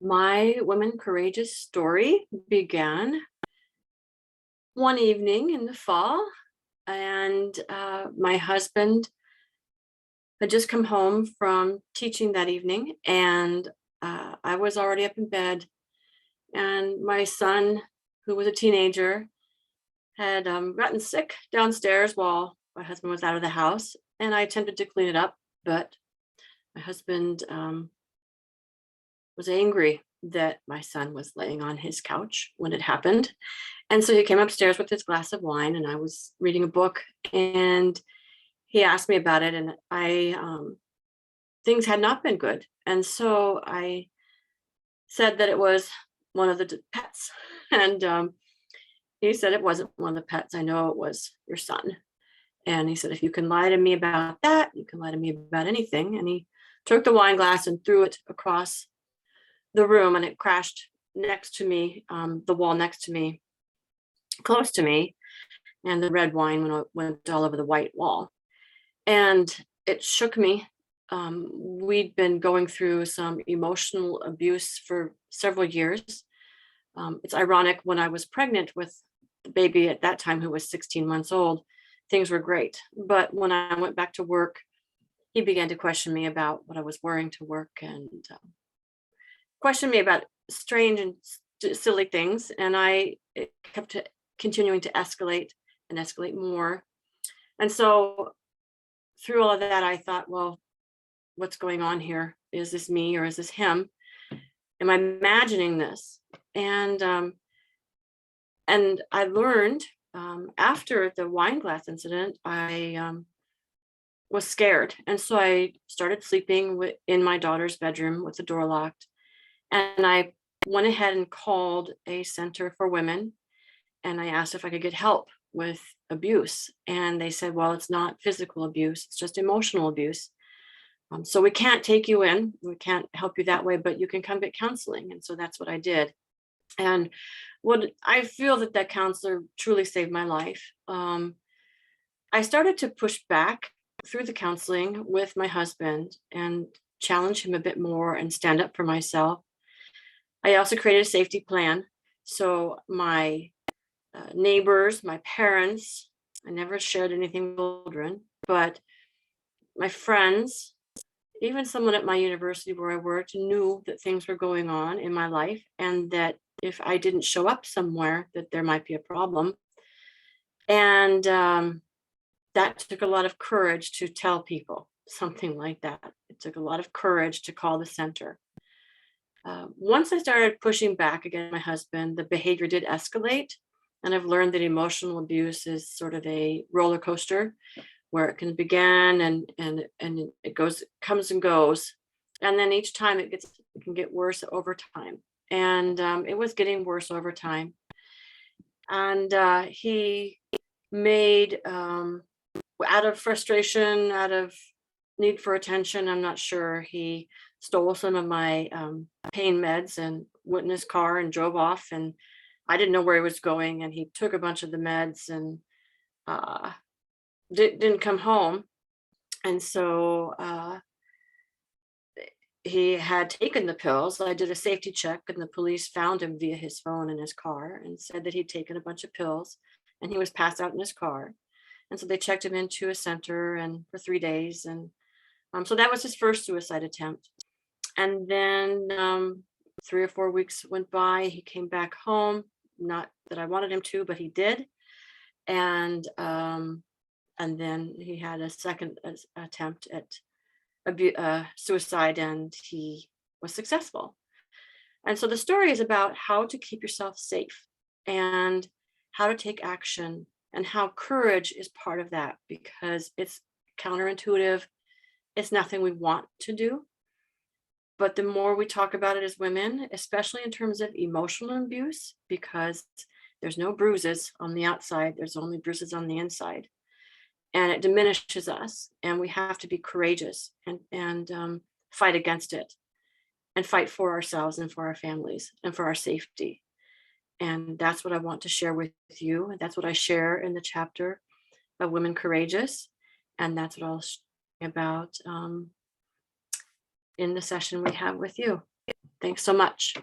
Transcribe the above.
My Women Courageous story began one evening in the fall, and my husband had just come home from teaching that evening, and I was already up in bed. And my son, who was a teenager, had gotten sick downstairs while my husband was out of the house, and I attempted to clean it up, but my husband was angry that my son was laying on his couch when it happened. And so he came upstairs with his glass of wine, and I was reading a book, and he asked me about it, and things had not been good. And so I said that it was one of the pets. And he said it wasn't one of the pets. I know it was your son. And he said, if you can lie to me about that, you can lie to me about anything. And he took the wine glass and threw it across the room, and it crashed next to me, the wall next to me, close to me, and the red wine went all over the white wall. And it shook me. We'd been going through some emotional abuse for several years. It's ironic, when I was pregnant with the baby at that time, who was 16 months old, things were great. But when I went back to work, he began to question me about what I was wearing to work, and question me about strange and silly things. And it kept continuing to escalate and escalate more. And so through all of that, I thought, well, what's going on here? Is this me or is this him? Am I imagining this? And I learned, after the wine glass incident, I was scared, and so I started sleeping in my daughter's bedroom with the door locked. And I went ahead and called a center for women, and I asked if I could get help with abuse. And they said, well, it's not physical abuse, it's just emotional abuse. So we can't take you in, we can't help you that way, but you can come get counseling. And so that's what I did. And what I feel, that counselor truly saved my life. I started to push back through the counseling with my husband and challenge him a bit more and stand up for myself. I also created a safety plan. So my neighbors, my parents, I never shared anything with children, but my friends, even someone at my university where I worked, knew that things were going on in my life, and that if I didn't show up somewhere, that there might be a problem. And that took a lot of courage to tell people something like that. It took a lot of courage to call the center. Once I started pushing back against my husband, the behavior did escalate. And I've learned that emotional abuse is sort of a roller coaster, where it can begin and it comes and goes. And then each time it can get worse over time. And it was getting worse over time. And he made, out of frustration, out of need for attention, I'm not sure, he stole some of my pain meds and went in his car and drove off. And I didn't know where he was going. And he took a bunch of the meds and uh, didn't come home. And so he had taken the pills. I did a safety check, and the police found him via his phone in his car and said that he'd taken a bunch of pills and he was passed out in his car. And so they checked him into a center and for 3 days. And so that was his first suicide attempt. And then 3 or 4 weeks went by. He came back home. Not that I wanted him to, but he did. And then he had a second attempt at suicide, and he was successful. And so the story is about how to keep yourself safe and how to take action, and how courage is part of that, because it's counterintuitive. It's nothing we want to do. But the more we talk about it as women, especially in terms of emotional abuse, because there's no bruises on the outside, there's only bruises on the inside. And it diminishes us, and we have to be courageous and fight against it, and fight for ourselves and for our families and for our safety. And that's what I want to share with you. And that's what I share in the chapter of Women Courageous. And that's what I'll share about in the session we have with you. Thanks so much.